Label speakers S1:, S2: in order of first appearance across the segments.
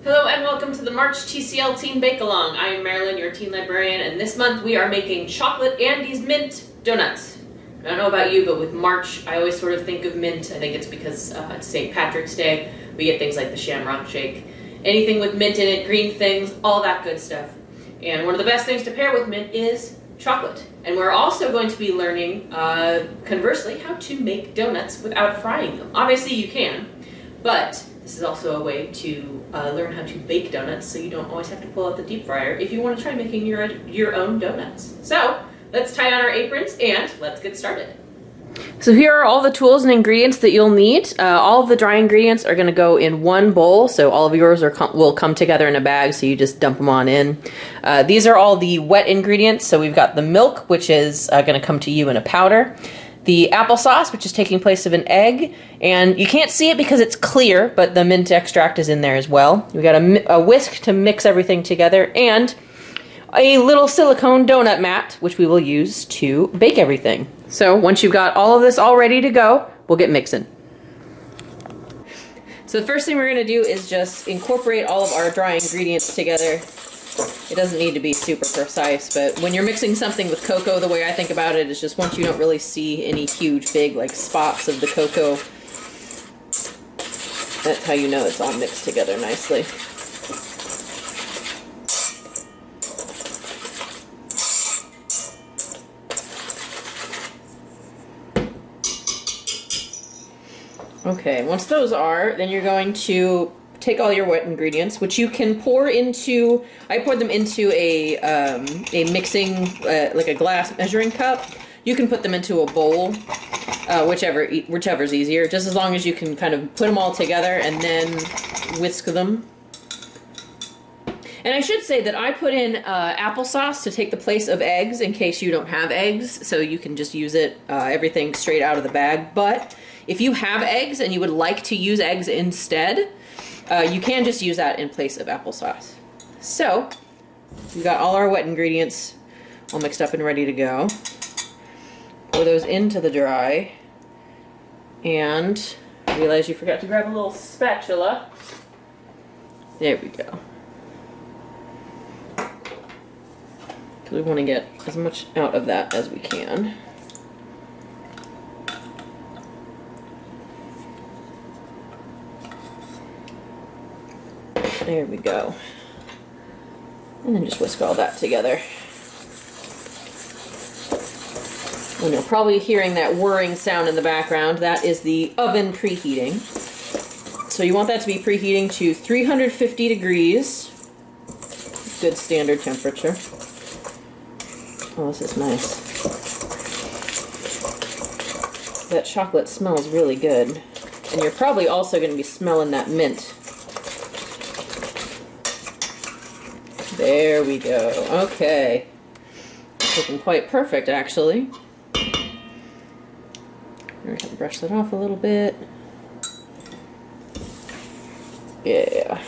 S1: Hello and welcome to the March TCL Teen Bakealong. I am Marilyn, your teen librarian, and this month we are making chocolate Andes mint donuts. I don't know about you, but with March, I always sort of think of mint. I think it's because it's St. Patrick's Day. We get things like the Shamrock Shake. Anything with mint in it, green things, all that good stuff. And one of the best things to pair with mint is chocolate. And we're also going to be learning, conversely, how to make donuts without frying them. Obviously you can, but this is also a way to learn how to bake donuts so you don't always have to pull out the deep fryer if you want to try making your own donuts. So let's tie on our aprons and let's get started. So here are all the tools and ingredients that you'll need. All of the dry ingredients are going to go in one bowl, so all of yours will come together in a bag, so you just dump them on in. These are all the wet ingredients, so we've got the milk, which is going to come to you in a powder. The applesauce, which is taking place of an egg, and you can't see it because it's clear, but the mint extract is in there as well. We've got a whisk to mix everything together, and a little silicone donut mat, which we will use to bake everything. So once you've got all of this all ready to go, we'll get mixing. So the first thing we're going to do is just incorporate all of our dry ingredients together. It doesn't need to be super precise, but when you're mixing something with cocoa, the way I think about it is just once you don't really see any huge, big, like spots of the cocoa, that's how you know it's all mixed together nicely. Okay, once those are, then you're going to take all your wet ingredients, which you can pour into, I poured them into a mixing, like a glass measuring cup. You can put them into a bowl, whichever's easier, just as long as you can kind of put them all together and then whisk them. And I should say that I put in applesauce to take the place of eggs in case you don't have eggs, so you can just use it, everything straight out of the bag. But if you have eggs and you would like to use eggs instead, you can just use that in place of applesauce. So, we've got all our wet ingredients all mixed up and ready to go. Pour those into the dry. And I realize you forgot to grab a little spatula. There we go. So we want to get as much out of that as we can. There we go. And then just whisk all that together. And you're probably hearing that whirring sound in the background. That is the oven preheating. So you want that to be preheating to 350 degrees. Good standard temperature. Oh, this is nice. That chocolate smells really good. And you're probably also going to be smelling that mint. There we go. Okay. It's looking quite perfect, actually. I'm going to brush that off a little bit. Yeah.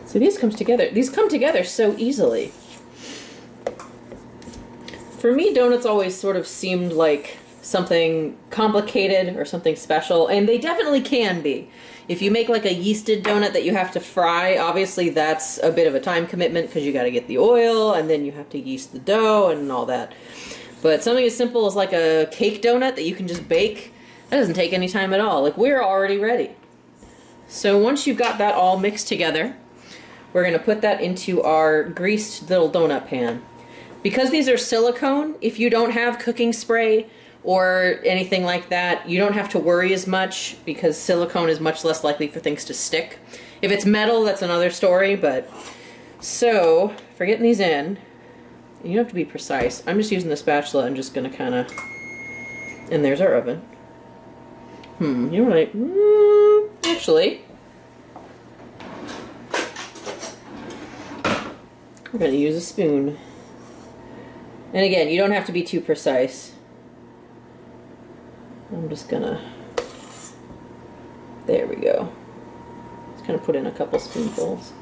S1: So these come together so easily. For me, donuts always sort of seemed like something complicated or something special, and they definitely can be. If you make like a yeasted donut that you have to fry, obviously that's a bit of a time commitment because you got to get the oil and then you have to yeast the dough and all that. But something as simple as like a cake donut that you can just bake, that doesn't take any time at all. Like, we're already ready. So once you've got that all mixed together, we're going to put that into our greased little donut pan. Because these are silicone, if you don't have cooking spray or anything like that, you don't have to worry as much because silicone is much less likely for things to stick. If it's metal, that's another story, but so for getting these in, you don't have to be precise. I'm just using the spatula. I'm just going to kind of, and there's our oven. You're right. Actually, we're going to use a spoon. And again, you don't have to be too precise. I'm just gonna, there we go. Just kind of put in a couple spoonfuls.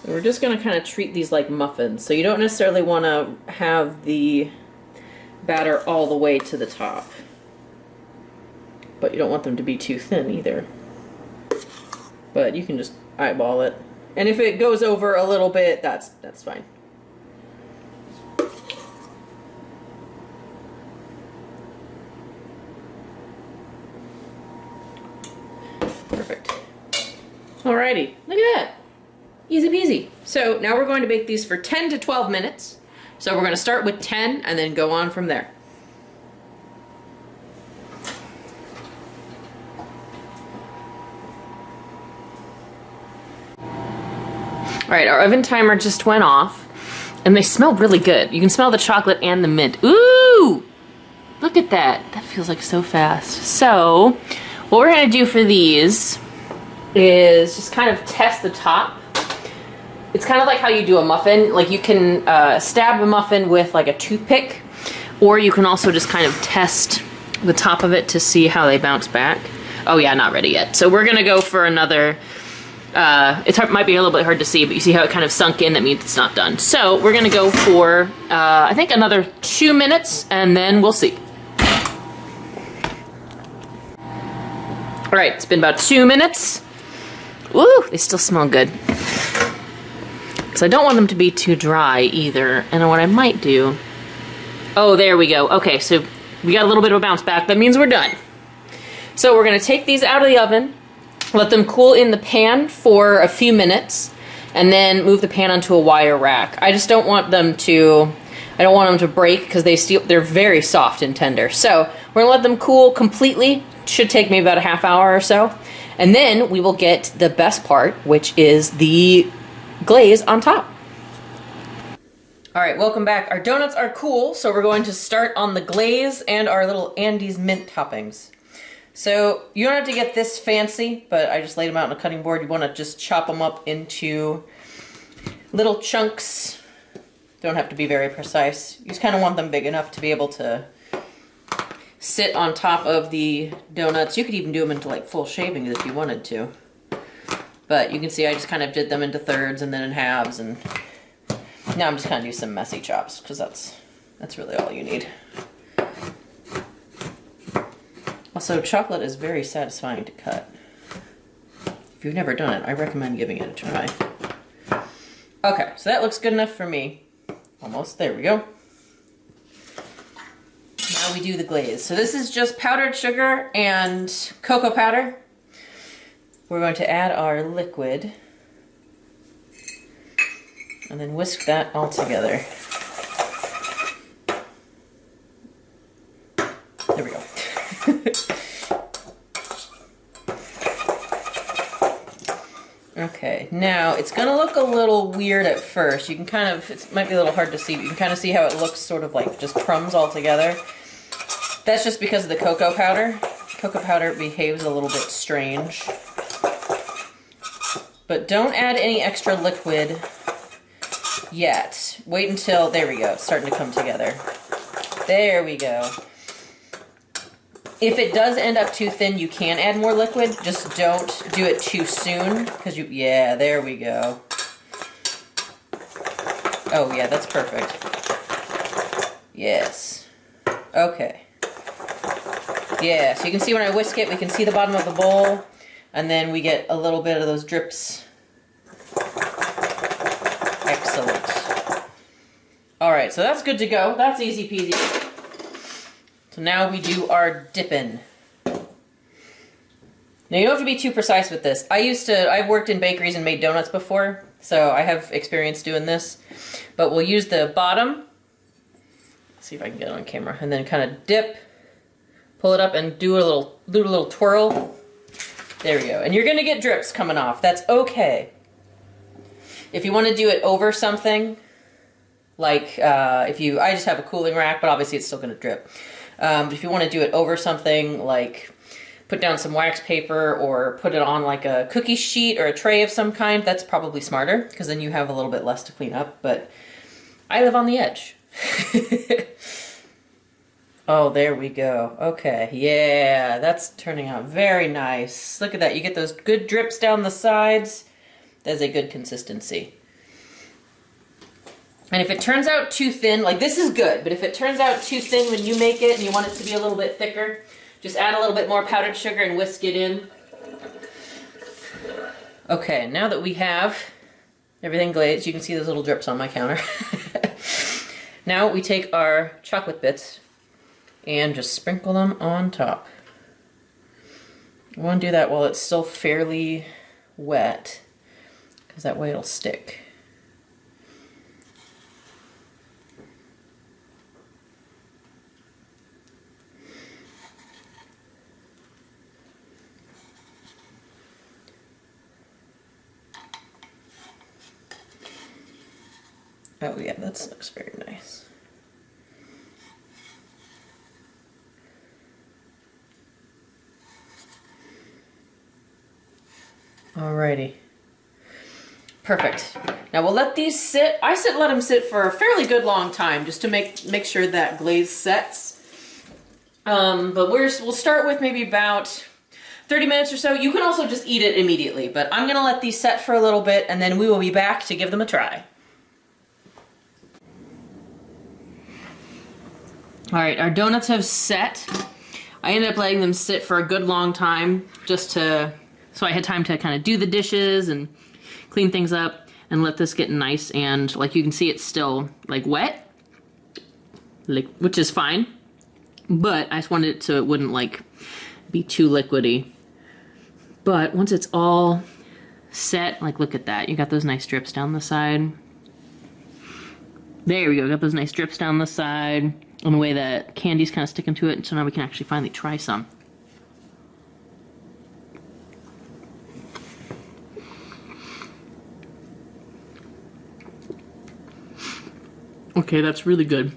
S1: We're just going to kind of treat these like muffins. So you don't necessarily want to have the batter all the way to the top. But you don't want them to be too thin either. But you can just eyeball it. And if it goes over a little bit, that's fine. Perfect. Alrighty, look at that. Easy peasy. So now we're going to bake these for 10 to 12 minutes. So we're going to start with 10 and then go on from there. Alright, our oven timer just went off. And they smell really good. You can smell the chocolate and the mint. Ooh! Look at that. That feels like so fast. So, what we're going to do for these is just kind of test the top. It's kind of like how you do a muffin. Like you can stab a muffin with like a toothpick, or you can also just kind of test the top of it to see how they bounce back. Oh yeah, not ready yet. So we're gonna go for another, might be a little bit hard to see, but you see how it kind of sunk in, that means it's not done. So we're gonna go for, I think another 2 minutes, and then we'll see. All right, it's been about 2 minutes. Ooh, they still smell good. So I don't want them to be too dry either. And what I might do... Oh, there we go. Okay, so we got a little bit of a bounce back. That means we're done. So we're going to take these out of the oven, let them cool in the pan for a few minutes, and then move the pan onto a wire rack. I just don't want them to... I don't want them to break because they're very soft and tender. So we're going to let them cool completely. Should take maybe about a half hour or so. And then we will get the best part, which is the glaze on top. All right, welcome back. Our donuts are cool, so we're going to start on the glaze and our little Andes mint toppings. So you don't have to get this fancy, but I just laid them out on a cutting board. You want to just chop them up into little chunks. Don't have to be very precise. You just kind of want them big enough to be able to sit on top of the donuts. You could even do them into like full shavings if you wanted to. But you can see I just kind of did them into thirds and then in halves, and now I'm just kind of doing some messy chops because that's really all you need. Also, chocolate is very satisfying to cut. If you've never done it, I recommend giving it a try. Okay, so that looks good enough for me. Almost, there we go. Now we do the glaze. So this is just powdered sugar and cocoa powder. We're going to add our liquid and then whisk that all together. There we go. Okay, now it's gonna look a little weird at first. You can kind of, it might be a little hard to see, but you can kind of see how it looks sort of like just crumbs all together. That's just because of the cocoa powder. Cocoa powder behaves a little bit strange. But don't add any extra liquid yet. Wait until, there we go, it's starting to come together. There we go. If it does end up too thin, you can add more liquid. Just don't do it too soon, because yeah, there we go. Oh yeah, that's perfect. Yes. Okay. Yeah, so you can see when I whisk it, we can see the bottom of the bowl, and then we get a little bit of those drips. Excellent. Alright, so that's good to go. That's easy peasy. So now we do our dipping. Now you don't have to be too precise with this. I've worked in bakeries and made donuts before, so I have experience doing this. But we'll use the bottom. Let's see if I can get it on camera. And then kind of dip, pull it up and do a little twirl. There we go. And you're gonna get drips coming off. That's okay. If you want to do it over something, like I just have a cooling rack, but obviously it's still gonna drip. If you want to do it over something, like put down some wax paper or put it on like a cookie sheet or a tray of some kind, that's probably smarter, because then you have a little bit less to clean up, but I live on the edge. Oh, there we go. Okay, yeah, that's turning out very nice. Look at that, you get those good drips down the sides. That's a good consistency. And if it turns out too thin, like this is good, but if it turns out too thin when you make it and you want it to be a little bit thicker, just add a little bit more powdered sugar and whisk it in. Okay, now that we have everything glazed, you can see those little drips on my counter. Now we take our chocolate bits and just sprinkle them on top. You want to do that while it's still fairly wet, because that way it'll stick. Oh yeah, that looks very nice. Alrighty. Perfect. Now we'll let these sit. Let them sit for a fairly good long time just to make sure that glaze sets. But we'll start with maybe about 30 minutes or so. You can also just eat it immediately, but I'm gonna let these set for a little bit and then we will be back to give them a try. Alright, our donuts have set. I ended up letting them sit for a good long time so I had time to kind of do the dishes and clean things up and let this get nice, and like you can see it's still like wet, which is fine, but I just wanted it so it wouldn't like be too liquidy. But once it's all set, like look at that, you got those nice drips down the side. There we go, got those nice drips down the side, and the way that candy's kind of sticking to it, so now we can actually finally try some. Okay, that's really good.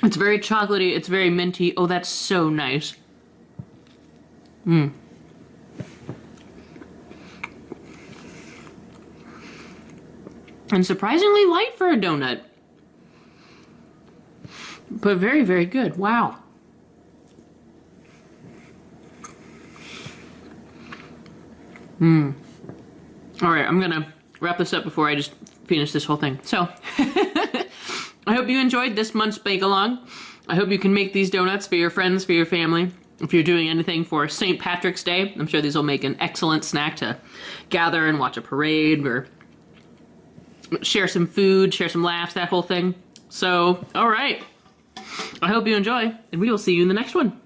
S1: It's very chocolatey, it's very minty. Oh, that's so nice. Mmm. And surprisingly light for a donut. But very, very good. Wow. Mmm. Alright, I'm gonna wrap this up before I just finish this whole thing. So, I hope you enjoyed this month's Bakealong. I hope you can make these donuts for your friends, for your family. If you're doing anything for St. Patrick's Day, I'm sure these will make an excellent snack to gather and watch a parade or share some food, share some laughs, that whole thing. So, alright. I hope you enjoy, and we will see you in the next one.